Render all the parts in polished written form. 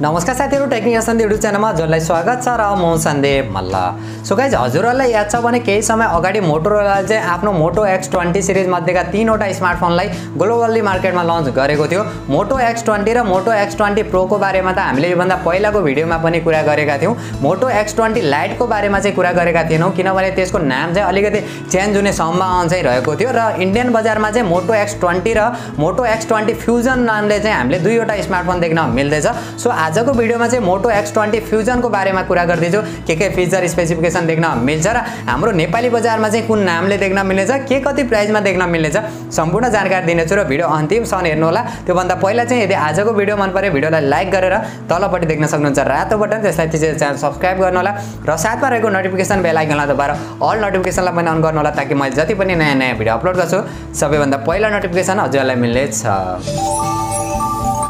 नमस्कार साथीहरु, technical Sandeep YouTube च्यानलमा हजुरलाई स्वागत छ र म सन्दीप मल्ल। सो गाइज, हजुरहरुलाई याद छ भने केही समय अगाडि मोटोरोलाले चाहिँ आफ्नो मोटो X20 सिरिज मध्येका 3 वटा स्मार्टफोनलाई ग्लोबली मार्केटमा लन्च गरेको थियो। मोटो X20 र मोटो X20 प्रो को बारेमा त हामीले योभन्दा पहिलाको भिडियोमा पनि कुरा गरेका थियौं। मोटो X20 लाइट को बारेमा चाहिँ कुरा गरेका थिएनौं किनभने त्यसको नाम चाहिँ अलिकति चेन्ज हुने सम्भावना चाहिँ रहेको थियो र इन्डियन बजारमा चाहिँ मोटो X20 र मोटो X20 फ्युजन नामले चाहिँ हामीले दुईवटा स्मार्टफोन देख्न मिल्दैछ। सो आजको भिडियोमा चाहिँ मोटो X20 फ्युजन को बारेमा कुरा गर्दैछु। के फीचर स्पेसिफिकेसन देख्न मिल्छ र हाम्रो नेपाली बजारमा चाहिँ कुन नामले देख्न मिल्नेछ, के कति प्राइसमा देख्न मिल्नेछ, सम्पूर्ण जानकारी दिनेछु र भिडियो अन्तिमसम्म हेर्नु होला। त्यो भन्दा पहिला चाहिँ यदि आजको भिडियो मन परे भिडियोलाई लाइक गरेर तलपट्टि देख्न सक्नुहुन्छ रातो बटन, त्यसलाई थिचेर च्यानल सब्स्क्राइब गर्नु होला र साथमा रहेको नोटिफिकेसन बेल आइकनलाई दबाएर अल नोटिफिकेसनलाई पनि अन गर्नु होला ताकि मैले जति पनि नयाँ भिडियो अपलोड गर्छु सबैभन्दा पहिला नोटिफिकेसन हजुरलाई मिल्नेछ।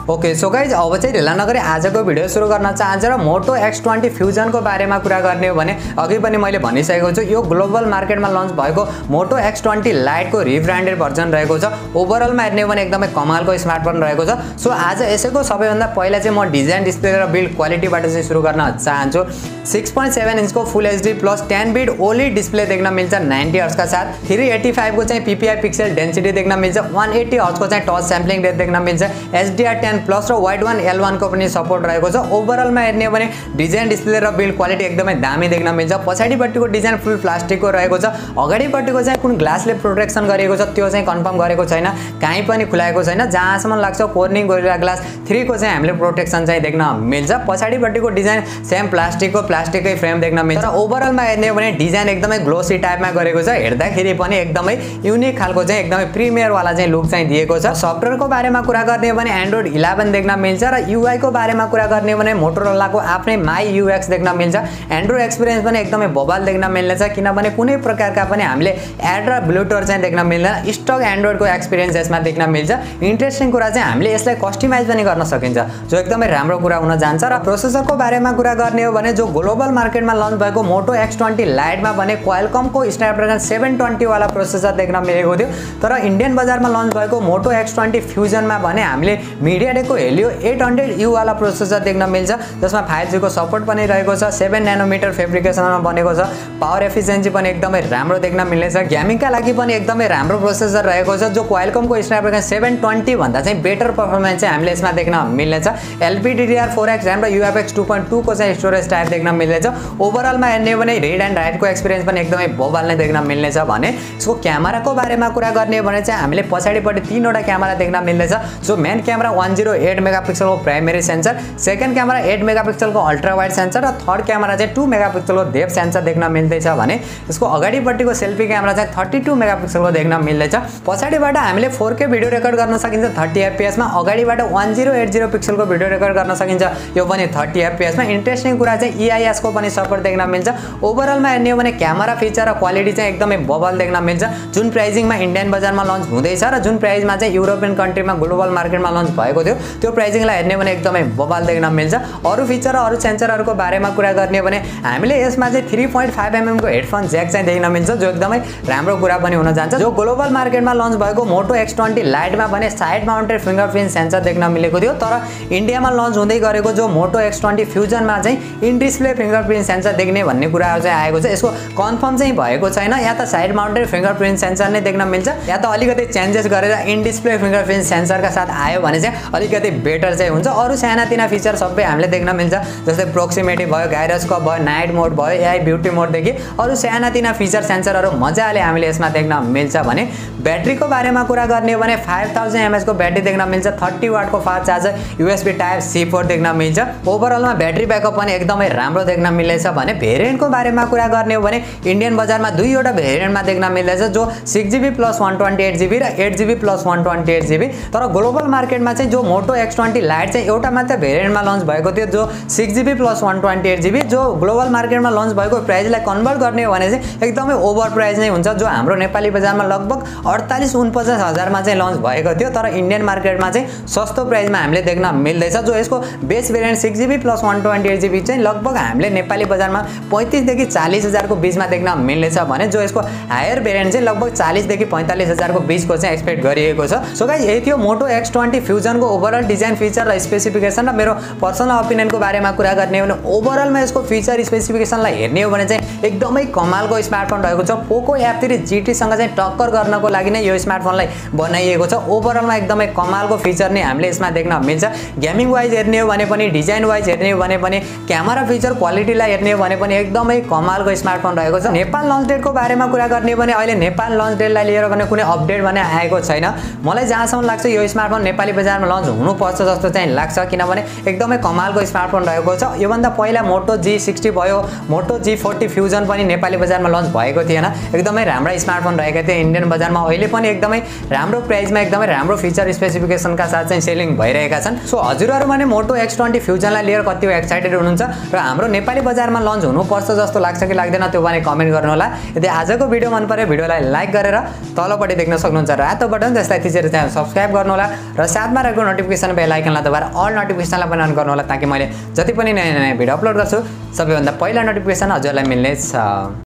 ओके, सो गाइज, अब चाहिँ ढिला नगरी आजको भिडियो सुरु गर्न चाहन्छु र मोटो X20 फ्युजन को बारेमा कुरा गर्ने हो भने अघि पनि मैले भनिसकेको छु, यो ग्लोबल मार्केटमा लन्च भएको मोटो X20 लाइट को रिब्रान्डेड भर्जन रहेको छ। ओभरअलमा हेर्ने हो भने एकदमै कमालको स्मार्टफोन रहेको छ। सो आज यसैको सबैभन्दा पहिला चाहिँ म डिजाइन, डिस्प्ले र बिल्ड क्वालिटीबाट चाहिँ सुरु गर्न चाहन्छु। 6.7 इन्चको फुल एचडी प्लस 10 बिट ओली डिस्प्ले देख्न मिल्छ 90 हर्ट्ज का साथ। 385 को चाहिँ पीपीआई पिक्सल डेन्सिटी देख्न मिल्छ। 180 हर्ट्ज को चाहिँ टच स्याम्पलिङ रेट देख्न मिल्छ। HDR10 प्लस र वाइड वन L1 को पनि सपोर्ट रहेको छ। ओभरअलमा हेर्ने हो भने डिजाइन, डिस्प्ले र बिल्ड क्वालिटी एकदमै दामी देख्न मिल्छ। पछाडिपट्टिको डिजाइन फुल प्लास्टिकको रहेको छ। अगाडिपट्टिको चाहिँ कुन ग्लासले प्रोटेक्सन गरेको छ त्यो चाहिँ कन्फर्म गरेको छैन, कहीँ पनि खुलाएको छैन। जहाँसम्म लाग्छ कोर्निङ गोरिल्ला ग्लास 3 को चाहिँ हामीले प्रोटेक्सन चाहिँ देख्न मिल्छ। पछाडिपट्टिको डिजाइन सेम प्लास्टिककै फ्रेम देख्न मिल्छ। र ओभरअलमा हेर्ने हो भने डिजाइन एकदमै ग्लोसी टाइपमा गरेको छ। हेर्दाखेरि पनि एकदमै युनिक खालको चाहिँ एकदमै प्रिमियर वाला चाहिँ लुक चाहिँ दिएको छ। सफ्टवेयरको बारेमा कुरा गर्ने हो भने एन्ड्रोइड 11 देख्न मिल्छ र युआई को बारेमा कुरा गर्ने हो भने मोटोरोलाको आफ्नै माई युएक्स देख्न मिल्छ। एन्ड्रोइड एक्सपिरियन्स पनि एकदमै बबाल देख्न मिल्नेछ किनभने कुनै प्रकारका पनि हामीले एड र ब्लुटुथ चाहिँ देख्न मिल्दैन। स्टक एन्ड्रोइडको एक्सपिरियन्स यसमा देख्न मिल्छ। इन्ट्रेस्टिङ कुरा चाहिँ हामीले यसलाई कस्टमाइज पनि गर्न सकिन्छ, जो एकदमै राम्रो कुरा हुन जान्छ। र प्रोसेसरको बारेमा कुरा गर्ने हो भने जो ग्लोबल मार्केटमा लन्च भएको मोटो X20 लाइटमा भने क्वालकमको स्न्यापड्रागन 720 वाला प्रोसेसर देख्न मिलेको थियो। तर इन्डियन बजारमा लन्च भएको मोटो X20 फ्युजनमा भने हामीले मिडियाटेकको हेलियो 800U वाला प्रोसेसर देख्न मिल्छ, जसमा 5G को सपोर्ट पनि रहेको छ। 7 नैनोमिटर फेब्रिकेसनमा बनेको छ। पावर एफिसिएन्सी पनि एकदमै राम्रो देख्न मिल्नेछ। गेमिङका लागि पनि एकदमै राम्रो प्रोसेसर रहेको छ, जो क्वालकमको स्न्यापड्रागन 720 भन्दा चाहिँ बेटर परफर्मेन्स चाहिँ हामीले यसमा देख्न मिल्नेछ। LPDDR4X RAM र UFS 2.2 को चाहिँ स्टोरेज टाइप देख्न मिल्नेछ। ओभरअलमा हेर्ने हो भने रिड एन्ड राइट को एक्सपिरियन्स पनि एकदमै बबाल नै देख्न मिल्नेछ। भने यसको क्यामेराको बारेमा कुरा गर्ने हो भने चाहिँ हामीले पछाडिपट्टि 3 वटा क्यामेरा देख्न मिल्नेछ। जो मेन क्यामेरा 108 मेगापिक्सल को primary sensor, second camera 8 megapixel को अल्ट्रा वाइड सेन्सर र थर्ड क्यामेरा चाहिँ 2 मेगापिक्सल को डेप्थ सेन्सर देख्न मिल्दैछ। भने यसको अगाडिपट्टिको सेल्फी क्यामेरा चाहिँ 32 मेगापिक्सल को देख्न मिल्दैछ। पछाडिबाट हामीले 4K भिडियो रेकर्ड गर्न सकिन्छ 30 FPS मा। अगाडिबाट 1080 पिक्सल को भिडियो रेकर्ड गर्न सकिन्छ, यो पनि 30 FPS मा। इन्ट्रेस्टिङ कुरा चाहिँ EIS को पनि सपोर्ट देख्न मिल्छ। ओभरअलमा हेर्ने हो भने क्यामेरा फिचर र क्वालिटी चाहिँ एकदमै बबल देख्न मिल्छ। जुन प्राइसिङमा इन्डियन बजारमा लन्च हुँदैछ र जुन प्राइसमा चाहिँ युरोपियन कन्ट्रीमा ग्लोबल मार्केटमा लन्च भएको थियो त्यो प्राइसिङलाई हेर्ने भने एकदमै बबाल देख्न मिल्छ। अरु फिचर र अरु सेन्सरहरुको बारेमा कुरा गर्ने हो भने हामीले यसमा चाहिँ 3.5mm को हेडफोन ज्याक चाहिँ देख्न मिल्छ, जो एकदमै राम्रो कुरा पनि हुन जान्छ। जो ग्लोबल मार्केटमा लन्च भएको मोटो X20 लाइटमा भने साइड माउन्टेड फिंगरप्रिन्ट सेन्सर देख्न मिलेको थियो। तर इन्डियामा लन्च हुँदै गरेको जो मोटो X20 फ्युजनमा चाहिँ इन डिस्प्ले फिंगरप्रिन्ट सेन्सर देख्ने भन्ने कुराहरु चाहिँ आएको छ। यसको कन्फर्म चाहिँ भएको छैन, या त साइड माउन्टेड फिंगरप्रिन्ट सेन्सर नै देख्न मिल्छ, या त अलिकति चेन्जेस गरेर इन डिस्प्ले फिंगरप्रिन्ट सेन्सरका साथ आयो भने चाहिँ अलिकति बेटर चाहिँ हुन्छ। अरु सानातिना फिचर सबै हामीले देख्न मिल्छ, जस्तै प्रोक्सिमिटी भयो, गाइरोस्कोप भयो, नाइट मोड भयो, AI ब्युटी मोड देखि अरु सानातिना फिचर सेन्सरहरु मजाले हामीले यसमा देख्न मिल्छ। भने ब्याट्रीको बारेमा कुरा गर्ने हो भने 5000 mAh को ब्याट्री देख्न मिल्छ। 30 वाट को fast charger USB type C port देख्न मिल्छ। ओभरअलमा ब्याट्री ब्याकअप पनि एकदमै राम्रो देख्न मिल्नेछ। भने भेरिएन्टको बारेमा कुरा गर्ने हो भने इन्डियन बजारमा दुईवटा भेरिएन्टमा देख्न मिल्दैछ, जो 6GB + 128GB र 8GB + 128GB। तर ग्लोबल मार्केटमा चाहिँ जो मोटो X20 लाइट चाहिँ एउटा मात्र भेरिएन्टमा लन्च भएको थियो, जो 6GB + 128GB। जो ग्लोबल मार्केटमा लन्च भएको प्राइसलाई कन्भर्ट गर्ने हो भने चाहिँ एकदमै ओभर प्राइस नै हुन्छ, जो हाम्रो नेपाली बजारमा लगभग 48-49 हजारमा चाहिँ लन्च भएको थियो। तर इन्डियन मार्केटमा चाहिँ सस्तो प्राइसमा हामीले देख्न मिल्दैछ। जो यसको बेस भेरिएन्ट 6GB + 128GB चाहिँ लगभग हामीले नेपाली बजारमा 35 देखि 40 हजार को बीचमा देख्न मिल्नेछ। भने जो यसको हायर भेरिएन्ट चाहिँ लगभग 40 देखि 45 हजार को बीचको चाहिँ एक्सपेक्ट गरिएको छ। सो गाइस, यही थियो मोटो X20 फ्युजनको ओभरअल डिजाइन फीचर र स्पेसिफिकेसन र मेरो पर्सनल ओपिनियनको बारेमा कुरा गर्ने हो भने ओभरअलमा यसको फीचर स्पेसिफिकेसनलाई हेर्ने हो भने चाहिँ एकदमै कमालको स्मार्टफोन रहेको छ। पोको F3 GT सँग चाहिँ टक्कर गर्नको लागि नै यो स्मार्टफोनलाई बनाइएको छ। ओभरअलमा एकदमै कमालको फीचर नै हामीले यसमा देख्न मिल्छ। गेमिङ वाइज हेर्ने हो भने पनि, डिजाइन वाइज हेर्ने हो भने पनि, क्यामेरा फीचर क्वालिटीलाई हेर्ने हो भने पनि एकदमै कमालको स्मार्टफोन रहेको छ। नेपाल लन्च डेटको बारेमा कुरा गर्ने हो भने अहिले नेपाल लन्च डेटलाई लिएर भने कुनै अपडेट भने आएको छैन। मलाई जहाँसम्म लाग्छ यो स्मार्टफोन नेपाली बजारमा लन्च हुनुपर्छ जस्तो चाहिँ लाग्छ, किनभने एकदमै कमालको स्मार्टफोन रहेको छ। योभन्दा पहिला मोटो G60 भयो, मोटो G40 फ्युजन पनि नेपाली बजारमा लन्च भएको थिएन। एकदमै राम्रा स्मार्टफोन रहेका थिए इन्डियन बजारमा। अहिले पनि एकदमै राम्रो प्राइसमा एकदमै राम्रो फीचर स्पेसिफिकेसनका साथ चाहिँ सेलिङ भइरहेका छन्। सो हजुरहरू भने मोटो X20 फ्युजनलाई लिएर कति एक्साइटेड हुनुहुन्छ र हाम्रो नेपाली बजारमा लन्च हुनुपर्छ जस्तो लाग्छ कि लाग्दैन त्यो पनि कमेन्ट गर्नु होला। यदि आजको भिडियो मन पर्यो भिडियोलाई लाइक गरेर तलपट्टि देख्न सक्नुहुन्छ रातो बटन, त्यसलाई थिचेर च्यानल सब्स्क्राइब गर्नु होला र साथमा रहेको नोटिफिकेसन बेल आइकनलाई दबाएर अल नोटिफिकेसनलाई पनि अन गर्नु होला ताकि मैले जति पनि नयाँ भिडियो अपलोड गर्छु सबैभन्दा पहिला नोटिफिकेसन हजुरलाई मिल्नेछ।